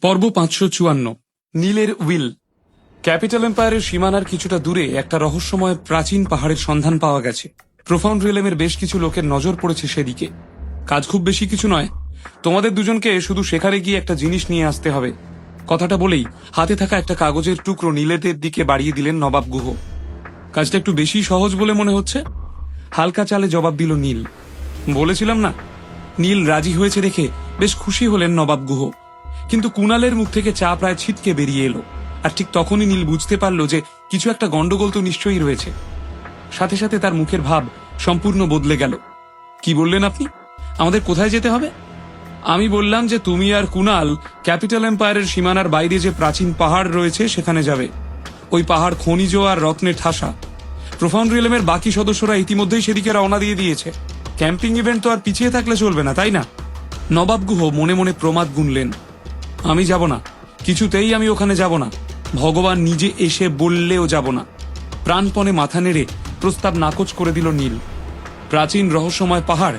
পর্ব 554 নীলের will. Capital এম্পায়ারের সীমানার কিছুটা দূরে একটা রহস্যময় প্রাচীন পাহাড়ের সন্ধান পাওয়া গেছে। প্রোফাউন্ড রিয়েলমের বেশ কিছু লোকের নজর পড়েছে সেদিকে। কাজ খুব বেশি কিছু নয়, তোমাদের দুজনকে শুধু সেখানে গিয়ে একটা জিনিস নিয়ে আসতে হবে। কথাটা বলেই হাতে থাকা একটা কাগজের টুকরো নীলেদের দিকে বাড়িয়ে দিলেন নবাব গুহ। কাজটা একটু বেশি সহজ বলে মনে হচ্ছে? হালকা চালে জবাব দিল নীল। বলেছিলাম না। নীল রাজি হয়েছে দেখে বেশ খুশি হলেন নবাব গুহ। কিন্তু কুণালের মুখ থেকে চা প্রায় ছিটকে বেরিয়ে এলো, আর ঠিক তখনই নীল বুঝতে পারল যে কিছু একটা গন্ডগোল তো নিশ্চয়ই রয়েছে। সাথে সাথে তার মুখের ভাব সম্পূর্ণ বদলে গেল। কি বললেন আপনি? আমাদের কোথায় যেতে হবে? আমি বললাম যে তুমি আর কুণাল ক্যাপিটাল এম্পায়ারের সীমানার বাইরে যে প্রাচীন পাহাড় রয়েছে সেখানে যাবে। ওই পাহাড় খনিজ আর রত্নে ঠাসা। প্রোফাউন্ড রিয়েলমের বাকি সদস্যরা ইতিমধ্যেই সেদিকে রওনা দিয়ে দিয়েছে। ক্যাম্পিং ইভেন্ট তো আর পিছিয়ে থাকলে চলবে না, তাই না? নবাব গুহ মনে মনে প্রমাদ গুনলেন। আমি যাব না, কিছুতেই আমি ওখানে যাব না। ভগবান নিজে এসে বললেও যাব না। প্রাণপণে মাথা নেড়ে প্রস্তাব নাকচ করে দিল নীল। প্রাচীন রহস্যময় পাহাড়?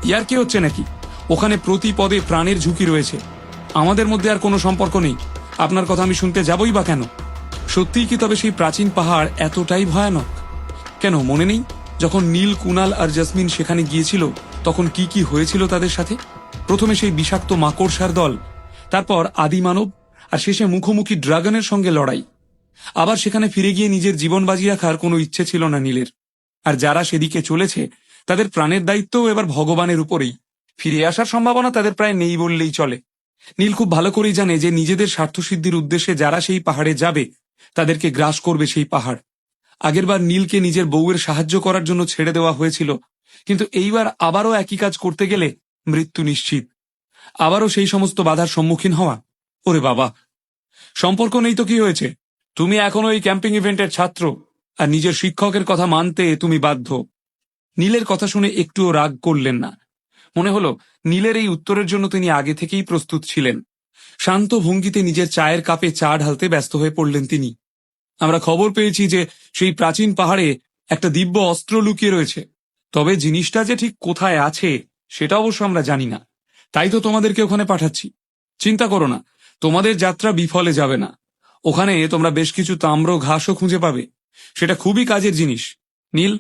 ইয়ার কি হচ্ছে নাকি? ওখানে প্রতি পদে প্রাণের ঝুঁকি রয়েছে। আমাদের মধ্যে আর কোনো সম্পর্ক নেই। আপনার কথা আমি শুনতে যাবই বা কেন? সত্যিই কি তবে সেই প্রাচীন পাহাড় এতটাই ভয়ানক? কেন মনে নেই যখন নীল, কুণাল আর জাসমিন সেখানে গিয়েছিল তখন কি কি হয়েছিল তাদের সাথে? প্রথমে সেই বিষাক্ত মাকড়সার দল, তারপর আদিমানব, আর শেষে মুখোমুখি ড্রাগনের সঙ্গে লড়াই। আবার সেখানে ফিরে গিয়ে নিজের জীবন বাজি রাখার কোনো ইচ্ছে ছিল না নীলের। আর যারা সেদিকে চলেছে তাদের প্রাণের দায়িত্বও এবার ভগবানের উপরেই। ফিরে আসার সম্ভাবনা তাদের প্রায় নেই বললেই চলে। নীল খুব ভালো করেই জানে যে নিজেদের স্বার্থসিদ্ধির উদ্দেশ্যে যারা সেই পাহাড়ে যাবে তাদেরকে গ্রাস করবে সেই পাহাড়। আগেরবার নীলকে নিজের বউয়ের সাহায্য করার জন্য ছেড়ে দেওয়া হয়েছিল, কিন্তু এইবার আবারও একই কাজ করতে গেলে মৃত্যু নিশ্চিত। আবারও সেই সমস্ত বাধার সম্মুখীন হওয়া। ওরে বাবা! সম্পর্ক নেই তো কি হয়েছে? তুমি এখনো এই ক্যাম্পিং ইভেন্টের ছাত্র, আর নিজের শিক্ষকের কথা মানতে তুমি বাধ্য। নীলের কথা শুনে একটুও রাগ করলেন না। মনে হলো নীলের এই উত্তরের জন্য তিনি আগে থেকেই প্রস্তুত ছিলেন। শান্ত ভঙ্গিতে নিজের চায়ের কাপে চা ঢালতে ব্যস্ত হয়ে পড়লেন তিনি। আমরা খবর পেয়েছি যে সেই প্রাচীন পাহাড়ে একটা দিব্য অস্ত্র লুকিয়ে রয়েছে। তবে জিনিসটা যে ঠিক কোথায় আছে সেটা অবশ্য আমরা জানি না। তাই তো তোমাদেরকে ওখানে পাঠাচ্ছি। চিন্তা করো না, তোমাদের যাত্রা বিফলে যাবে না। ওখানে তোমরা বেশ কিছু তাম্র ঘাসও খুঁজে পাবে। সেটা খুবই কাজের জিনিস। নীল,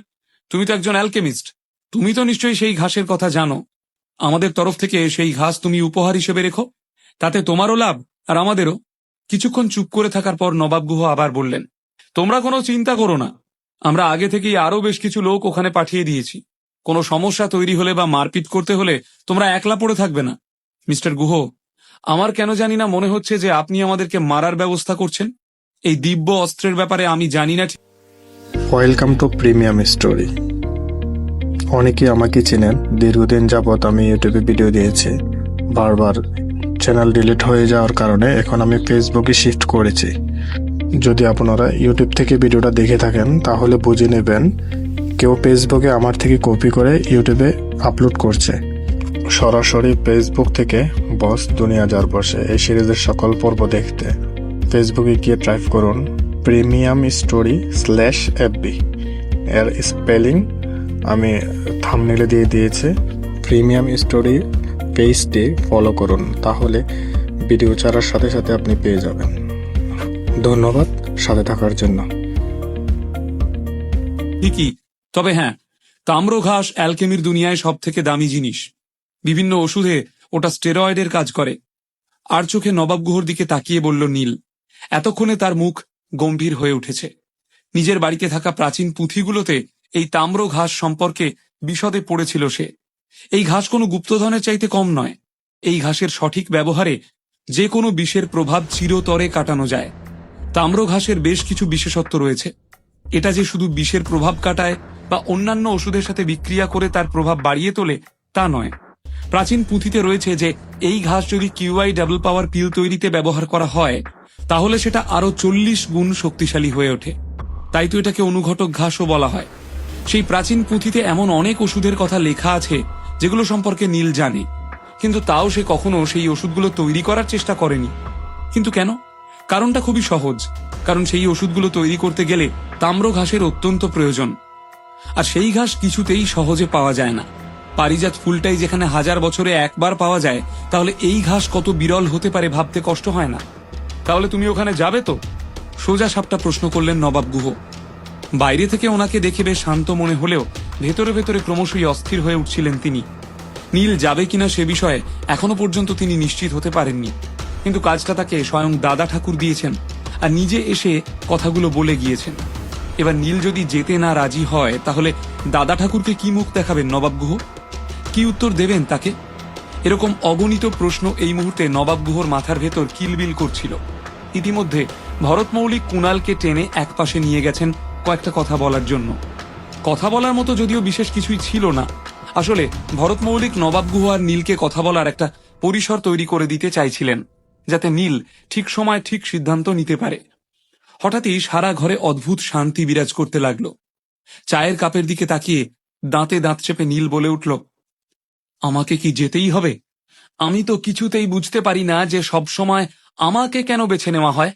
তুমি তো একজন অ্যালকেমিস্ট, তুমি তো নিশ্চয়ই সেই ঘাসের কথা জানো। আমাদের তরফ থেকে সেই ঘাস তুমি উপহার হিসেবে রেখো, তাতে তোমারও লাভ আর আমাদেরও। কিছুক্ষণ চুপ করে থাকার পর নবাব গুহ আবার বললেন, তোমরা কোনো চিন্তা করো না। আমরা আগে থেকেই আরো বেশ কিছু লোক ওখানে পাঠিয়ে দিয়েছি। কোনো সমস্যা তৈরি হলে বা মারপিট করতে হলে তোমরা একলা পড়ে থাকবে না। মিস্টার গুহ, আমার কেন জানি না মনে হচ্ছে যে আপনি আমাদেরকে মারার ব্যবস্থা করছেন। এই দিব্য অস্ত্রের ব্যাপারে আমি জানি না। Welcome to premium story. অনেকে আমাকে চেনেন। দীর্ঘদিন যাবৎ আমি ইউটিউবে ভিডিও দিয়েছি। বারবার চ্যানেল ডিলিট হয়ে যাওয়ার কারণে এখন আমি ফেসবুকে শিফট করেছি। যদি আপনারা ইউটিউব থেকে ভিডিওটা দেখে থাকেন তাহলে বুঝে নেবেন কেউ ফেসবুকে আমার থেকে কপি করে ইউটিউবে আপলোড করছে। সরাসরি ফেসবুক থেকে বস দুনিয়া যার বসে এই সিরিজের সকল পর্ব দেখতে ফেসবুকে গিয়ে টাইপ করুন প্রিমিয়াম স্টোরি /FB। এর স্পেলিং আমি থাম্বনেইলে দিয়ে দিয়েছি। প্রিমিয়াম স্টোরি পেজটি ফলো করুন, তাহলে ভিডিও ছাড়ার সাথে সাথে আপনি পেয়ে যাবেন। ধন্যবাদ সাথে থাকার জন্য। ঠিকই, তবে হ্যাঁ, তাম্র ঘাস অ্যালকেমির দুনিয়ায় সব থেকে দামি জিনিস। বিভিন্ন ওষুধে ওটা স্টেরয়েডের কাজ করে। আর চোখে নবাব গুহর দিকে তাকিয়ে বলল নীল। এতক্ষণে তার মুখ গম্ভীর হয়ে উঠেছে। নিজের বাড়িতে থাকা প্রাচীন পুঁথিগুলোতে এই তাম্র ঘাস সম্পর্কে বিশদে পড়েছিল সে। এই ঘাস কোনো গুপ্তধনের চাইতে কম নয়। এই ঘাসের সঠিক ব্যবহারে যে কোনো বিষের প্রভাব চিরতরে কাটানো যায়। তাম্র ঘাসের বেশ কিছু বিশেষত্ব রয়েছে। এটা যে শুধু বিষের প্রভাব কাটায় বা অন্যান্য ওষুধের সাথে বিক্রিয়া করে তার প্রভাব বাড়িয়ে তোলে তা নয়। প্রাচীন পুঁথিতে রয়েছে যে এই ঘাস যদি QI ডাবল পাওয়ার পিল তৈরিতে ব্যবহার করা হয় তাহলে সেটা আরো 40 গুণ শক্তিশালী হয়ে ওঠে। তাই তো এটাকে অনুঘটক ঘাসও বলা হয়। সেই প্রাচীন পুঁথিতে এমন অনেক ওষুধের কথা লেখা আছে যেগুলো সম্পর্কে নীল জানে, কিন্তু তাও সে কখনো সেই ওষুধগুলো তৈরি করার চেষ্টা করেনি। কিন্তু কেন? কারণটা খুবই সহজ। কারণ সেই ওষুধগুলো তৈরি করতে গেলে তাম্র ঘাসের অত্যন্ত প্রয়োজন, আর সেই ঘাস কিছুতেই সহজে পাওয়া যায় না। পারিজাত ফুলটাই যেখানে 1000 বছরে একবার পাওয়া যায়, তাহলে এই ঘাস কত বিরল হতে পারে ভাবতে কষ্ট হয় না? তাহলে তুমি ওখানে যাবে তো? সোজা সাপটা প্রশ্ন করলেন নবাব গুহ। বাইরে থেকে ওনাকে দেখে বেশ শান্ত মনে হলেও ভেতরে ভেতরে ক্রমশই অস্থির হয়ে উঠছিলেন তিনি। নীল যাবে কিনা সে বিষয়ে এখনো পর্যন্ত তিনি নিশ্চিত হতে পারেননি, কিন্তু কাজটা তাকে স্বয়ং দাদা ঠাকুর দিয়েছেন আর নিজে এসে কথাগুলো বলে গিয়েছেন। এবার নীল যদি যেতে না রাজি হয়, তাহলে দাদা ঠাকুরকে কি মুখ দেখাবেন নবাব গুহ? কি উত্তর দেবেন তাকে? এরকম অগণিত প্রশ্ন এই মুহূর্তে নবাব গুহর মাথার ভেতর কিলবিল করছিল। ইতিমধ্যে ভরত মৌলিক কুণালকে টেনে একপাশে নিয়ে গেছেন কয়েকটা কথা বলার জন্য। কথা বলার মতো যদিও বিশেষ কিছুই ছিল না। আসলে ভরত মৌলিক নবাব গুহ আর নীলকে কথা বলার একটা পরিসর তৈরি করে দিতে চাইছিলেন, যাতে নীল ঠিক সময় ঠিক সিদ্ধান্ত নিতে পারে। হঠাৎই সারা ঘরে অদ্ভুত শান্তি বিরাজ করতে লাগলো। চায়ের কাপের দিকে তাকিয়ে দাঁতে দাঁত চেপে নীল বলে উঠল, আমাকে কি যেতেই হবে? আমি তো কিছুতেই বুঝতে পারি না যে সব সময় আমাকে কেন বেছে নেওয়া হয়।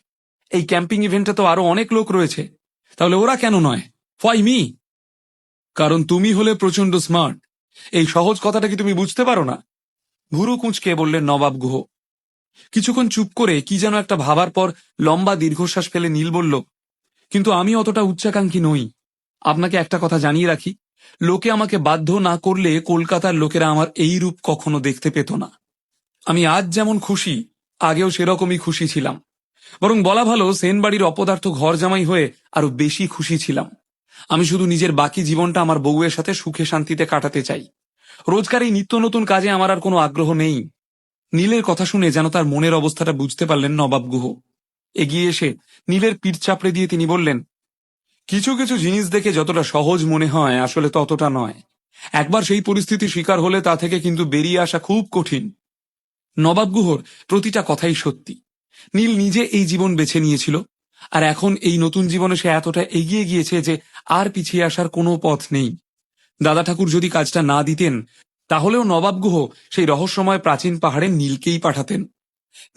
এই ক্যাম্পিং ইভেন্টে তো আরো অনেক লোক রয়েছে, তাহলে ওরা কেন নয়? Why me? কারণ তুমি হলে প্রচন্ড স্মার্ট। এই সহজ কথাটা কি তুমি বুঝতে পারো না? ভুরু কুঁচকে বললেন নবাব গুহ। কিছুক্ষণ চুপ করে কি যেন একটা ভাবার পর লম্বা দীর্ঘশ্বাস ফেলে নীল বলল, কিন্তু আমি অতটা উচ্চাকাঙ্ক্ষী নই। আপনাকে একটা কথা জানিয়ে রাখি, লোকে আমাকে বাধ্য না করলে কলকাতার লোকেরা আমার এই রূপ কখনো দেখতে পেত না। আমি আজ যেমন খুশি, আগেও সেরকমই খুশি ছিলাম। বরং বলা ভালো, সেন বাড়ির অপদার্থ ঘর জামাই হয়ে আরো বেশি খুশি ছিলাম। আমি শুধু নিজের বাকি জীবনটা আমার বউয়ের সাথে সুখে শান্তিতে কাটাতে চাই। রোজকার এই নিত্য নতুন কাজে আমার আর কোনো আগ্রহ নেই। নীলের কথা শুনে যেন তার মনের অবস্থাটা বুঝতে পারলেন নবাব গুহ। এগিয়ে এসে নীলের পিঠ চাপড়ে দিয়ে তিনি বললেন, কিছু কিছু জিনিস দেখে যতটা সহজ মনে হয় আসলে ততটা নয়। একবার সেই পরিস্থিতি শিকার হলে তা থেকে কিন্তু বেরিয়ে আসা খুব কঠিন। নবাব গুহর প্রতিটা কথাই সত্যি। নীল নিজে এই জীবন বেছে নিয়েছিল, আর এখন এই নতুন জীবনে সে এতটা এগিয়ে গিয়েছে যে আর পিছিয়ে আসার কোনো পথ নেই। দাদা ঠাকুর যদি কাজটা না দিতেন, তাহলেও নবাব গুহ সেই রহস্যময় প্রাচীন পাহাড়ে নীলকেই পাঠাতেন।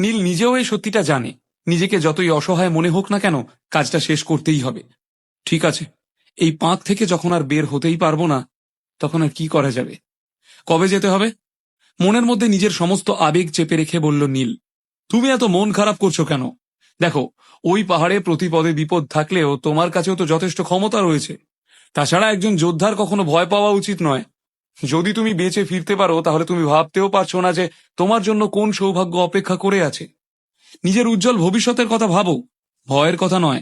নীল নিজেও এই সত্যিটা জানে। নিজেকে যতই অসহায় মনে হোক না কেন, কাজটা শেষ করতেই হবে। ঠিক আছে, এই পাঁক থেকে যখন আর বের হতেই পারবো না, তখন আর কি করা যাবে? কবে যেতে হবে? মনের মধ্যে নিজের সমস্ত আবেগ চেপে রেখে বলল নীল। তুমি এত মন খারাপ করছো কেন? দেখো, ওই পাহাড়ে প্রতি পদে বিপদ থাকলেও তোমার কাছেও তো যথেষ্ট ক্ষমতা রয়েছে। তাছাড়া একজন যোদ্ধার কখনো ভয় পাওয়া উচিত নয়। যদি তুমি বেঁচে ফিরতে পারো, তাহলে তুমি ভাবতেও পারছো না যে তোমার জন্য কোন সৌভাগ্য অপেক্ষা করে আছে। নিজের উজ্জ্বল ভবিষ্যতের কথা ভাবো, ভয়ের কথা নয়।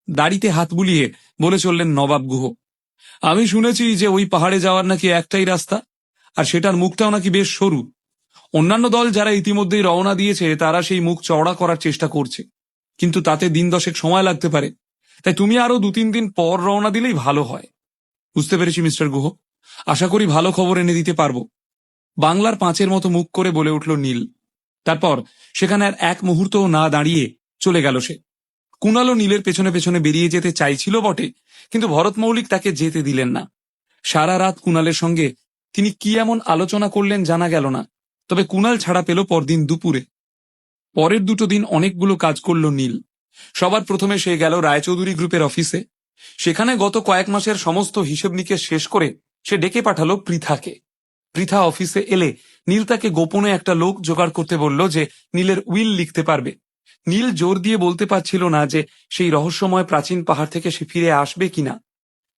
দাড়িতে হাত বুলিয়ে বলে চললেন নবাব গুহ। আমি শুনেছি যে ওই পাহাড়ে যাওয়ার নাকি একটাই রাস্তা, আর সেটার মুখটাও নাকি বেশ সরু। অন্যান্য দল যারা ইতিমধ্যেই রওনা দিয়েছে, তারা সেই মুখ চওড়া করার চেষ্টা করছে, কিন্তু তাতে দিন 10 সময় লাগতে পারে। তাই তুমি আরো 2-3 দিন পর রওনা দিলেই ভালো হয়। বুঝতে পেরেছি মিস্টার গুহ, আশা করি ভালো খবর এনে দিতে পারবো। বাংলার 5-এর মতো মুখ করে বলে উঠল নীল। তারপর সেখানে আর এক মুহূর্তও না দাঁড়িয়ে চলে গেল সে। কুণালও নীলের পেছনে পেছনে বেরিয়ে যেতে চাইছিল বটে, কিন্তু ভরত মৌলিক তাকে যেতে দিলেন না। সারা রাত কুণালের সঙ্গে তিনি কি এমন আলোচনা করলেন জানা গেল না, তবে কুণাল ছাড়া পেল পরদিন দুপুরে। পরের 2 দিন অনেকগুলো কাজ করল নীল। সবার প্রথমে সে গেল রায়চৌধুরী গ্রুপের অফিসে। সেখানে গত কয়েক মাসের সমস্ত হিসেব নিকেশ শেষ করে সে ডেকে পাঠালো পৃথাকে। পৃথা অফিসে এলে নীল তাকে গোপনে একটা লোক জোগাড় করতে বলল যে নীলের উইল লিখতে পারবে। নীল জোর দিয়ে বলতে পারছিল না যে সেই রহস্যময় প্রাচীন পাহাড় থেকে সে ফিরে আসবে কিনা।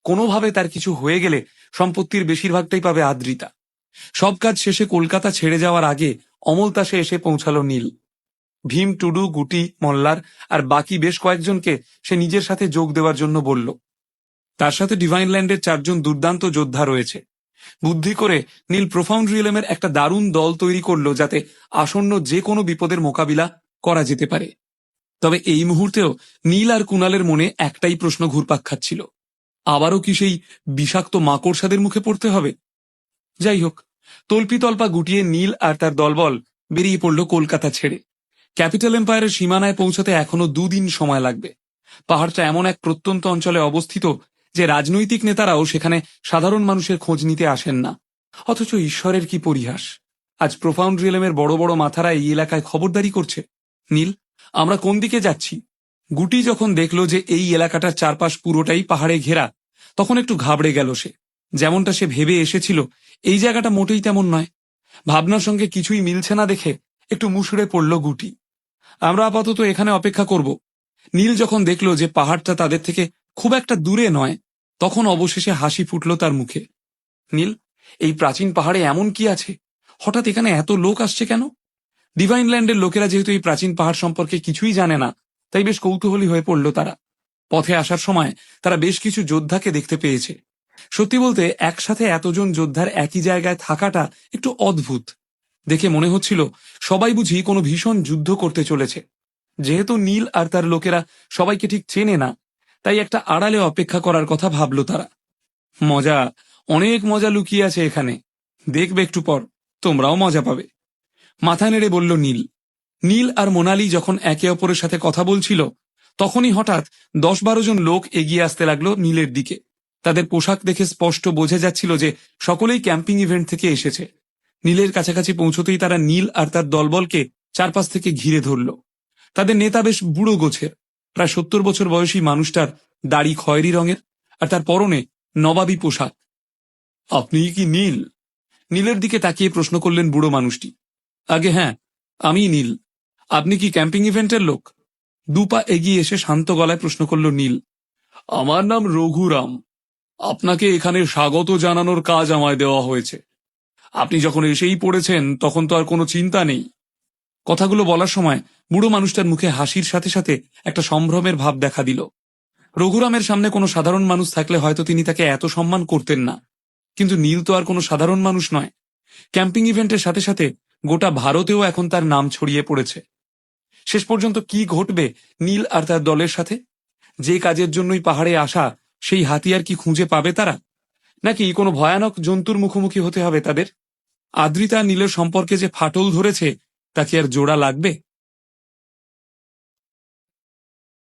কোনোভাবে তার কিছু হয়ে গেলে সম্পত্তির বেশিরভাগটাই পাবে আদ্রিতা। সব কাজ শেষে কলকাতা ছেড়ে যাওয়ার আগে অমলতাসে এসে পৌঁছালো নীল। ভীম, টুডু, গুটি, মল্লার আর বাকি বেশ কয়েকজনকে সে নিজের সাথে যোগ দেওয়ার জন্য বলল। তার সাথে ডিভাইন ল্যান্ডের 4 জন দুর্দান্ত যোদ্ধা রয়েছে। বুদ্ধি করে নীল প্রোফাউন্ড রিয়েলমের একটা দারুণ দল তৈরি করলো, যাতে আসন্ন যে কোনো বিপদের মোকাবিলা করা যেতে পারে। তবে এই মুহূর্তেও নীল আর কুণালের মনে একটাই প্রশ্ন ঘুরপাক খাচ্ছিল, আবারও কি সেই বিষাক্ত মাকড়সাদের মুখে পড়তে হবে? যাই হোক, তল্পিতল্পা গুটিয়ে নীল আর তার দলবল বেরিয়ে পড়ল কলকাতা ছেড়ে। ক্যাপিটাল এম্পায়ারের সীমানায় পৌঁছাতে এখনো 2 দিন সময় লাগবে। পাহাড়টা এমন এক প্রত্যন্ত অঞ্চলে অবস্থিত যে রাজনৈতিক নেতারাও সেখানে সাধারণ মানুষের খোঁজ নিতে আসেন না। অথচ ঈশ্বরের কি পরিহাস, আজ প্রোফাউন্ড রিয়েলমের বড় বড় মাথারা এই এলাকায় খবরদারি করছে। নীল, আমরা কোন দিকে যাচ্ছি? গুটি যখন দেখল যে এই এলাকাটার চারপাশ পুরোটাই পাহাড়ে ঘেরা, তখন একটু ঘাবড়ে গেল সে। যেমনটা সে ভেবে এসেছিল এই জায়গাটা মোটেই তেমন নয়। ভাবনার সঙ্গে কিছুই মিলছে না দেখে একটু মুষড়ে পড়ল গুটি। আমরা আপাতত এখানে অপেক্ষা করব। নীল যখন দেখল যে পাহাড়টা তাদের থেকে খুব একটা দূরে নয়, তখন অবশেষে হাসি ফুটল তার মুখে। নীল, এই প্রাচীন পাহাড়ে এমন কি আছে? হঠাৎ এখানে এত লোক আসছে কেন? ডিভাইন ল্যান্ডের লোকেরা যেহেতু এই প্রাচীন পাহাড় সম্পর্কে কিছুই জানে না, তাই বেশ কৌতূহলী হয়ে পড়ল তারা। পথে আসার সময় তারা বেশ কিছু যোদ্ধাকে দেখতে পেয়েছে। সত্যি বলতে একসাথে এতজন যোদ্ধার একই জায়গায় থাকাটা একটু অদ্ভুত। দেখে মনে হচ্ছিল সবাই বুঝি কোনো ভীষণ যুদ্ধ করতে চলেছে। যেহেতু নীল আর তার লোকেরা সবাইকে ঠিক চেনে না, তাই একটা আড়ালে অপেক্ষা করার কথা ভাবল তারা। মজা, অনেক মজা লুকিয়ে আছে এখানে। দেখবে একটু পর, তোমরাও মজা পাবে, মাথা নেড়ে বলল নীল। নীল আর মোনালি যখন একে অপরের সাথে কথা বলছিল, তখনই হঠাৎ 10-12 জন লোক এগিয়ে আসতে লাগলো নীলের দিকে। তাদের পোশাক দেখে স্পষ্ট বোঝা যাচ্ছিল যে সকলেই ক্যাম্পিং ইভেন্ট থেকে এসেছে। নীলের কাছাকাছি পৌঁছতেই তারা নীল আর তার দলবলকে চারপাশ থেকে ঘিরে ধরল। তাদের নেতা বেশ বুড়ো গোছের, প্রায় 70 বছর বয়সী মানুষটার দাড়ি খয়েরি রঙের, আর তার পরনে নবাবী পোশাক। আপনি কি নীল? নীলের দিকে তাকিয়ে প্রশ্ন করলেন বুড়ো মানুষটি। আগে হ্যাঁ, আমি নীল। আপনি কি ক্যাম্পিং ইভেন্টের লোক? দুপা এগিয়ে এসে শান্ত গলায় প্রশ্ন করল নীল। আমার নাম রঘুরাম। আপনাকে এখানে স্বাগত জানানোর কাজ আমায় দেওয়া হয়েছে। আপনি যখন এসেই পড়েছেন তখন তো আর কোনো চিন্তা নেই। কথাগুলো বলার সময় বুড়ো মানুষটার মুখে হাসির সাথে সাথে একটা সম্ভ্রমের ভাব দেখা দিল। রঘুরামের সামনে কোনো সাধারণ মানুষ থাকলে হয়তো তিনি তাকে এত সম্মান করতেন না, কিন্তু নীল তো আর কোনো সাধারণ মানুষ নয়। ক্যাম্পিং ইভেন্টের সাথে সাথে গোটা ভারতেও এখন তার নাম ছড়িয়ে পড়েছে। শেষ পর্যন্ত কি ঘটবে নীল আর তার দলের সাথে? যে কাজের জন্যই পাহাড়ে আসা, সেই হাতিয়ার কি খুঁজে পাবে তারা, নাকি কোনো ভয়ানক জন্তুর মুখোমুখি হতে হবে তাদের? আদ্রিতা নীলের সম্পর্কে যে ফাটল ধরেছে, তা কি আর জোড়া লাগবে?